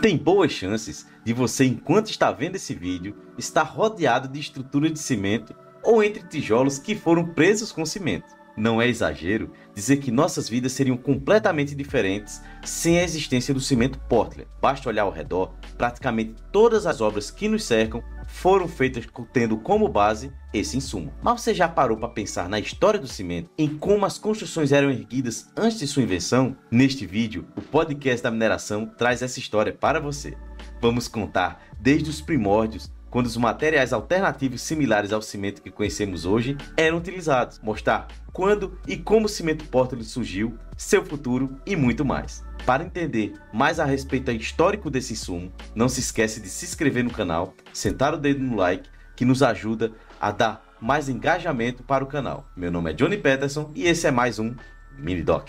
Tem boas chances de você, enquanto está vendo esse vídeo, estar rodeado de estrutura de cimento ou entre tijolos que foram presos com cimento. Não é exagero dizer que nossas vidas seriam completamente diferentes sem a existência do cimento Portland. Basta olhar ao redor, praticamente todas as obras que nos cercam foram feitas tendo como base esse insumo. Mas você já parou para pensar na história do cimento, em como as construções eram erguidas antes de sua invenção? Neste vídeo, o podcast da mineração traz essa história para você. Vamos contar desde os primórdios, quando os materiais alternativos similares ao cimento que conhecemos hoje eram utilizados, mostrar quando e como o cimento Portland surgiu, seu futuro e muito mais. Para entender mais a respeito do histórico desse insumo, não se esquece de se inscrever no canal, sentar o dedo no like, que nos ajuda a dar mais engajamento para o canal. Meu nome é Johnny Peterson e esse é mais um Mini Doc.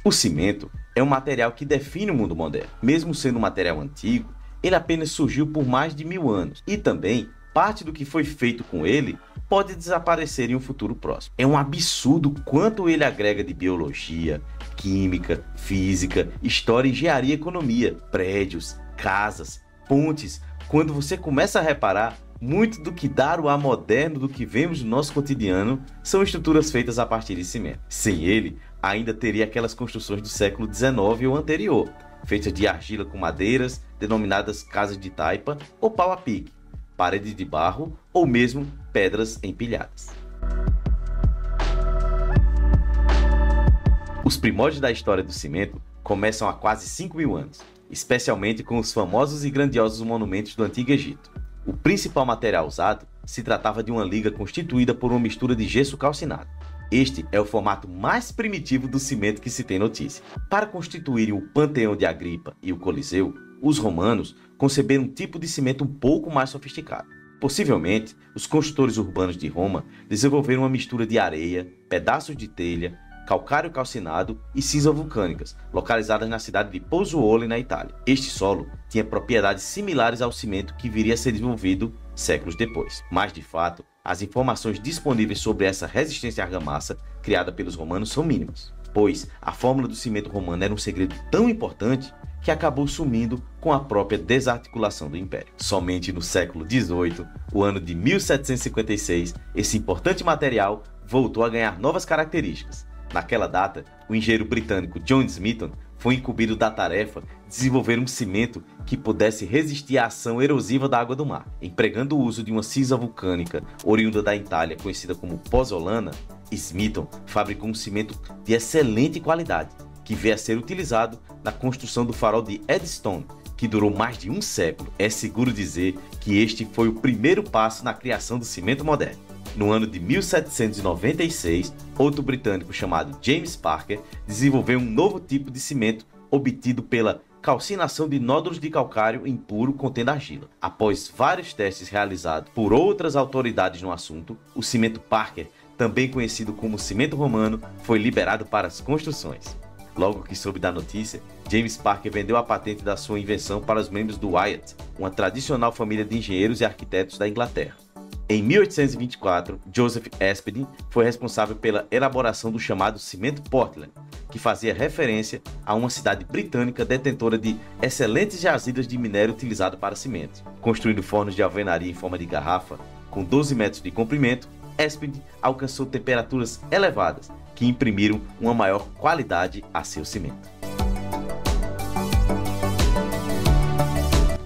O cimento é um material que define o mundo moderno. Mesmo sendo um material antigo, ele apenas surgiu por mais de 1000 anos. E também, parte do que foi feito com ele pode desaparecer em um futuro próximo. É um absurdo quanto ele agrega de biologia, química, física, história, engenharia e economia, prédios, casas, pontes. Quando você começa a reparar, muito do que dá o ar moderno do que vemos no nosso cotidiano são estruturas feitas a partir de cimento. Sem ele, ainda teria aquelas construções do século XIX ou anterior, feitas de argila com madeiras, denominadas casas de taipa ou pau a pique, parede de barro ou mesmo pedras empilhadas. Os primórdios da história do cimento começam há quase 5000 anos, especialmente com os famosos e grandiosos monumentos do Antigo Egito. O principal material usado se tratava de uma liga constituída por uma mistura de gesso calcinado. Este é o formato mais primitivo do cimento que se tem notícia. Para constituírem o Panteão de Agripa e o Coliseu, os romanos conceberam um tipo de cimento um pouco mais sofisticado. Possivelmente, os construtores urbanos de Roma desenvolveram uma mistura de areia, pedaços de telha, calcário calcinado e cinzas vulcânicas, localizadas na cidade de Pozzuoli, na Itália. Este solo tinha propriedades similares ao cimento que viria a ser desenvolvido séculos depois. Mas, de fato, as informações disponíveis sobre essa resistência à argamassa criada pelos romanos são mínimas, pois a fórmula do cimento romano era um segredo tão importante que acabou sumindo com a própria desarticulação do Império. Somente no século XVIII, o ano de 1756, esse importante material voltou a ganhar novas características. Naquela data, o engenheiro britânico John Smithson foi incumbido da tarefa de desenvolver um cimento que pudesse resistir à ação erosiva da água do mar. Empregando o uso de uma cinza vulcânica oriunda da Itália, conhecida como pozzolana, Smithson fabricou um cimento de excelente qualidade, que veio a ser utilizado na construção do farol de Eddystone, que durou mais de um século. É seguro dizer que este foi o primeiro passo na criação do cimento moderno. No ano de 1796, outro britânico chamado James Parker desenvolveu um novo tipo de cimento obtido pela calcinação de nódulos de calcário impuro contendo argila. Após vários testes realizados por outras autoridades no assunto, o cimento Parker, também conhecido como cimento romano, foi liberado para as construções. Logo que soube da notícia, James Parker vendeu a patente da sua invenção para os membros do Wyatt, uma tradicional família de engenheiros e arquitetos da Inglaterra. Em 1824, Joseph Aspdin foi responsável pela elaboração do chamado cimento Portland, que fazia referência a uma cidade britânica detentora de excelentes jazidas de minério utilizado para cimento. Construindo fornos de alvenaria em forma de garrafa, com 12 metros de comprimento, Aspdin alcançou temperaturas elevadas, que imprimiram uma maior qualidade a seu cimento.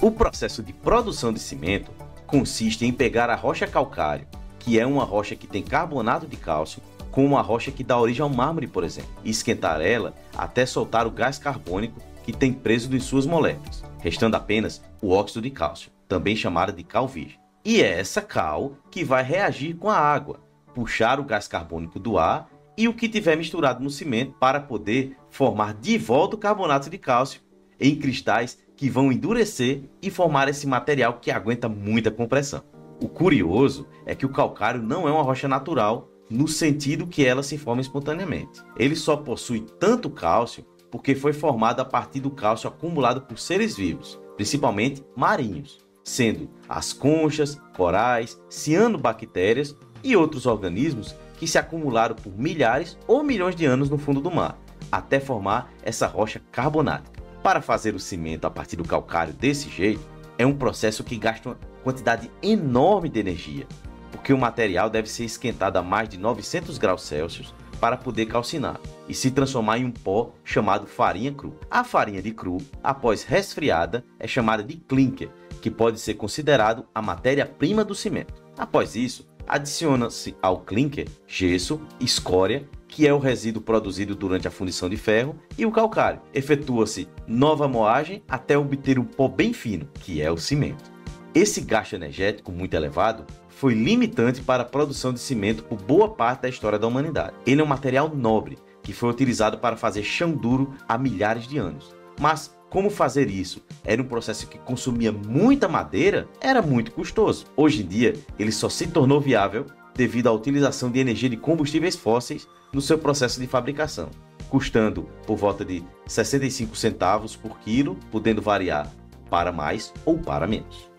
O processo de produção de cimento consiste em pegar a rocha calcário, que é uma rocha que tem carbonato de cálcio, com uma rocha que dá origem ao mármore, por exemplo, e esquentar ela até soltar o gás carbônico que tem preso em suas moléculas, restando apenas o óxido de cálcio, também chamado de cal virgem. E é essa cal que vai reagir com a água, puxar o gás carbônico do ar e o que tiver misturado no cimento para poder formar de volta o carbonato de cálcio em cristais que vão endurecer e formar esse material que aguenta muita compressão. O curioso é que o calcário não é uma rocha natural no sentido que ela se forma espontaneamente. Ele só possui tanto cálcio porque foi formado a partir do cálcio acumulado por seres vivos, principalmente marinhos. sendo as conchas, corais, cianobactérias e outros organismos que se acumularam por milhares ou milhões de anos no fundo do mar, até formar essa rocha carbonática. Para fazer o cimento a partir do calcário desse jeito, é um processo que gasta uma quantidade enorme de energia, porque o material deve ser esquentado a mais de 900 graus Celsius para poder calcinar e se transformar em um pó chamado farinha cru. A farinha de cru, após resfriada, é chamada de clinker, que pode ser considerado a matéria-prima do cimento. Após isso, adiciona-se ao clinker gesso, escória, que é o resíduo produzido durante a fundição de ferro, e o calcário. Efetua-se nova moagem até obter um pó bem fino, que é o cimento. Esse gasto energético muito elevado foi limitante para a produção de cimento por boa parte da história da humanidade. Ele é um material nobre, que foi utilizado para fazer chão duro há milhares de anos. Mas como fazer isso? Era um processo que consumia muita madeira? Era muito custoso. Hoje em dia, ele só se tornou viável devido à utilização de energia de combustíveis fósseis no seu processo de fabricação, custando por volta de 65 centavos por quilo, podendo variar para mais ou para menos.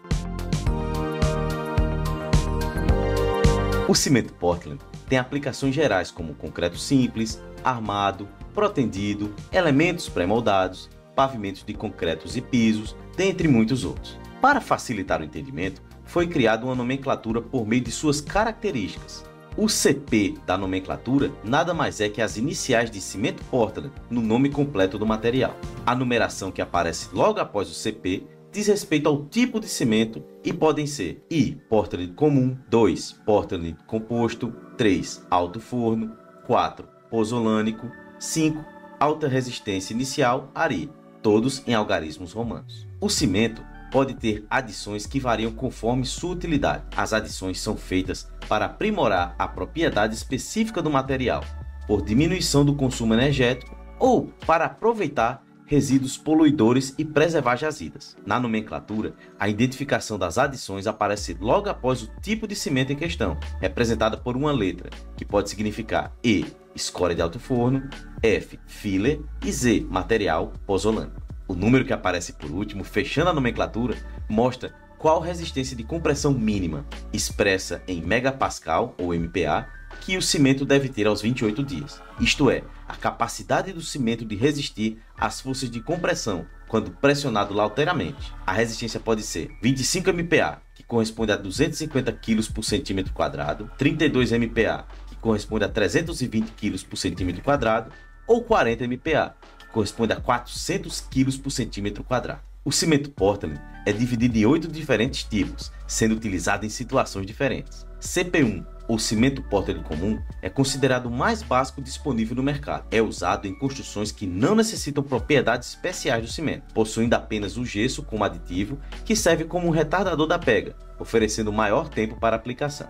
O cimento Portland tem aplicações gerais como concreto simples, armado, protendido, elementos pré-moldados, pavimentos de concretos e pisos, dentre muitos outros. Para facilitar o entendimento, foi criada uma nomenclatura por meio de suas características. O CP da nomenclatura nada mais é que as iniciais de cimento Portland no nome completo do material. A numeração que aparece logo após o CP diz respeito ao tipo de cimento e podem ser I, Portland comum, 2, Portland composto, 3, alto forno, 4, pozolânico, 5, alta resistência inicial, ARI, todos em algarismos romanos. O cimento pode ter adições que variam conforme sua utilidade. As adições são feitas para aprimorar a propriedade específica do material, por diminuição do consumo energético ou para aproveitar resíduos poluidores e preservar jazidas. Na nomenclatura, a identificação das adições aparece logo após o tipo de cimento em questão, representada por uma letra, que pode significar E, escória de alto forno, F, filler e Z, material pozolânico. O número que aparece por último, fechando a nomenclatura, mostra qual resistência de compressão mínima, expressa em megapascal ou MPa, que o cimento deve ter aos 28 dias. Isto é, a capacidade do cimento de resistir às forças de compressão quando pressionado lateralmente. A resistência pode ser 25 MPa, que corresponde a 250 kg por centímetro quadrado, 32 MPa, que corresponde a 320 kg por centímetro quadrado, ou 40 MPa, que corresponde a 400 kg por centímetro quadrado. O cimento Portland é dividido em 8 diferentes tipos, sendo utilizado em situações diferentes. CP1, ou cimento Portland comum, é considerado o mais básico disponível no mercado. É usado em construções que não necessitam propriedades especiais do cimento, possuindo apenas o gesso como aditivo, que serve como um retardador da pega, oferecendo maior tempo para aplicação.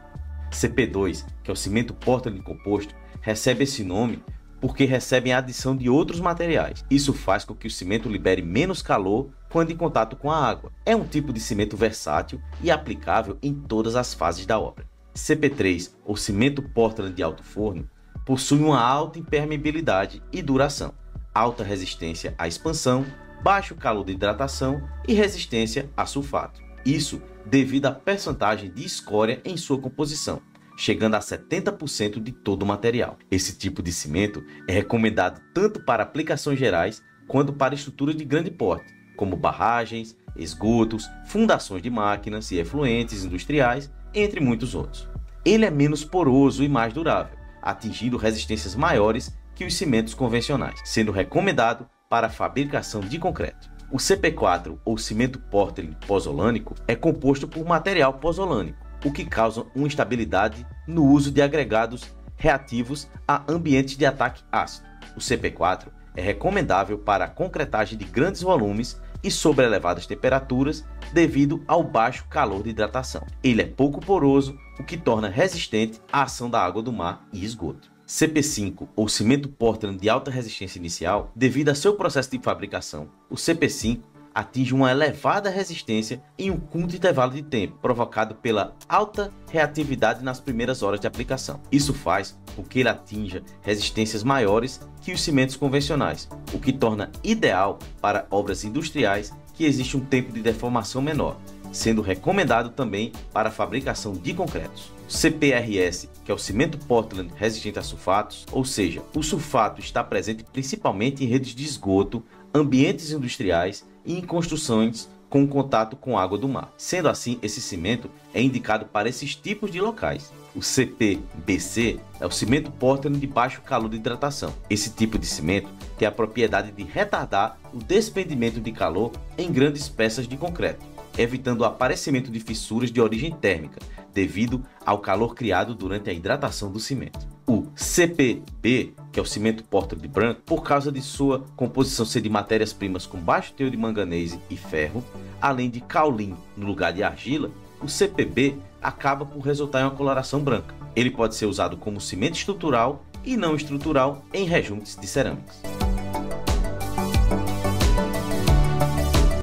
CP2, que é o cimento Portland composto, recebe esse nome porque recebem a adição de outros materiais. Isso faz com que o cimento libere menos calor quando em contato com a água. É um tipo de cimento versátil e aplicável em todas as fases da obra. CP3, ou cimento Portland de alto forno, possui uma alta impermeabilidade e duração, alta resistência à expansão, baixo calor de hidratação e resistência a sulfato. Isso devido à percentagem de escória em sua composição, chegando a 70% de todo o material. Esse tipo de cimento é recomendado tanto para aplicações gerais quanto para estruturas de grande porte, como barragens, esgotos, fundações de máquinas e efluentes industriais, entre muitos outros. Ele é menos poroso e mais durável, atingindo resistências maiores que os cimentos convencionais, sendo recomendado para a fabricação de concreto. O CP4, ou cimento Portland pozolânico, é composto por material pozolânico, o que causa uma instabilidade no uso de agregados reativos a ambientes de ataque ácido. O CP4 é recomendável para a concretagem de grandes volumes e sob elevadas temperaturas devido ao baixo calor de hidratação. Ele é pouco poroso, o que torna resistente à ação da água do mar e esgoto. CP5, ou cimento Portland de alta resistência inicial, devido a seu processo de fabricação, o CP5 atinge uma elevada resistência em um curto intervalo de tempo, provocado pela alta reatividade nas primeiras horas de aplicação. Isso faz com que ele atinja resistências maiores que os cimentos convencionais, o que torna ideal para obras industriais que existe um tempo de deformação menor, sendo recomendado também para a fabricação de concretos. O CPRS, que é o cimento Portland resistente a sulfatos, ou seja, o sulfato está presente principalmente em redes de esgoto, ambientes industriais e em construções com contato com água do mar. Sendo assim, esse cimento é indicado para esses tipos de locais. O CPBC é o cimento Portland de baixo calor de hidratação. Esse tipo de cimento tem a propriedade de retardar o desprendimento de calor em grandes peças de concreto, evitando o aparecimento de fissuras de origem térmica, devido ao calor criado durante a hidratação do cimento. O CPB, que é o cimento Portland branco, por causa de sua composição ser de matérias-primas com baixo teor de manganese e ferro, além de caolin no lugar de argila, o CPB acaba por resultar em uma coloração branca. Ele pode ser usado como cimento estrutural e não estrutural em rejuntes de cerâmicas.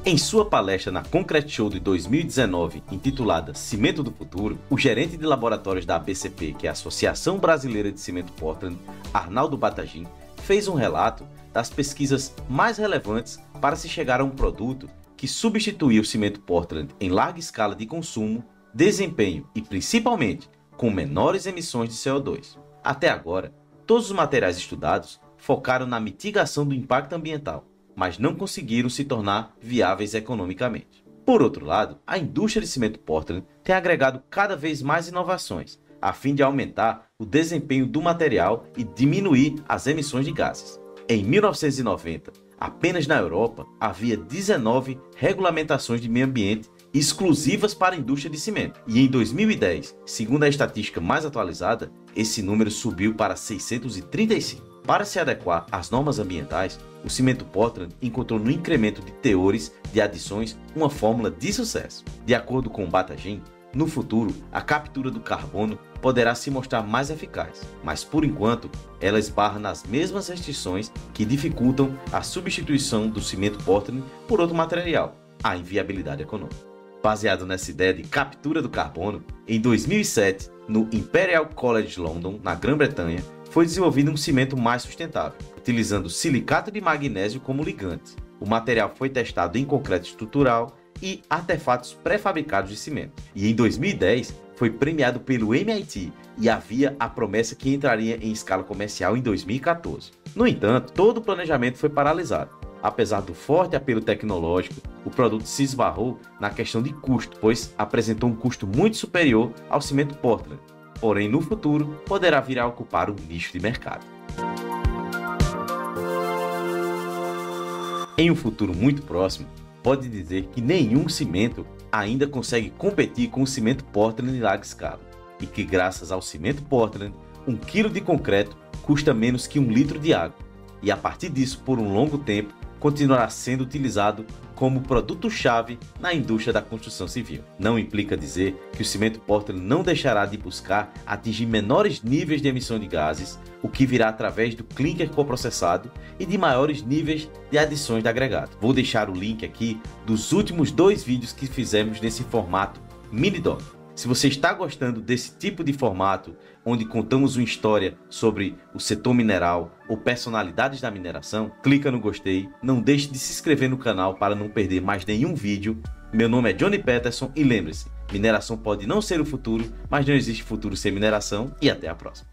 Em sua palestra na Concrete Show de 2019, intitulada Cimento do Futuro, o gerente de laboratórios da ABCP, que é a Associação Brasileira de Cimento Portland, Arnaldo Batagin, fez um relato das pesquisas mais relevantes para se chegar a um produto que substituía o cimento Portland em larga escala de consumo, desempenho e, principalmente, com menores emissões de CO2. Até agora, todos os materiais estudados focaram na mitigação do impacto ambiental, mas não conseguiram se tornar viáveis economicamente. Por outro lado, a indústria de cimento Portland tem agregado cada vez mais inovações, a fim de aumentar o desempenho do material e diminuir as emissões de gases. Em 1990, apenas na Europa, havia 19 regulamentações de meio ambiente exclusivas para a indústria de cimento. E em 2010, segundo a estatística mais atualizada, esse número subiu para 635. Para se adequar às normas ambientais, o cimento Portland encontrou no incremento de teores de adições uma fórmula de sucesso. De acordo com o Batagin, no futuro, a captura do carbono poderá se mostrar mais eficaz, mas por enquanto, ela esbarra nas mesmas restrições que dificultam a substituição do cimento Portland por outro material, a inviabilidade econômica. Baseado nessa ideia de captura do carbono, em 2007, no Imperial College London, na Grã-Bretanha, foi desenvolvido um cimento mais sustentável, utilizando silicato de magnésio como ligante. O material foi testado em concreto estrutural e artefatos pré-fabricados de cimento. E em 2010 foi premiado pelo MIT e havia a promessa que entraria em escala comercial em 2014. No entanto, todo o planejamento foi paralisado. Apesar do forte apelo tecnológico, o produto se esbarrou na questão de custo, pois apresentou um custo muito superior ao cimento Portland. Porém, no futuro, poderá vir a ocupar um nicho de mercado. Em um futuro muito próximo, pode dizer que nenhum cimento ainda consegue competir com o cimento Portland em larga escala, e que graças ao cimento Portland, 1 kg de concreto custa menos que 1 litro de água, e a partir disso, por um longo tempo, continuará sendo utilizado como produto-chave na indústria da construção civil. Não implica dizer que o cimento Portland não deixará de buscar atingir menores níveis de emissão de gases, o que virá através do clinker coprocessado e de maiores níveis de adições de agregado. Vou deixar o link aqui dos últimos 2 vídeos que fizemos nesse formato mini doc. Se você está gostando desse tipo de formato, onde contamos uma história sobre o setor mineral ou personalidades da mineração, clica no gostei, não deixe de se inscrever no canal para não perder mais nenhum vídeo. Meu nome é Johnny Peterson e lembre-se, mineração pode não ser o futuro, mas não existe futuro sem mineração e até a próxima.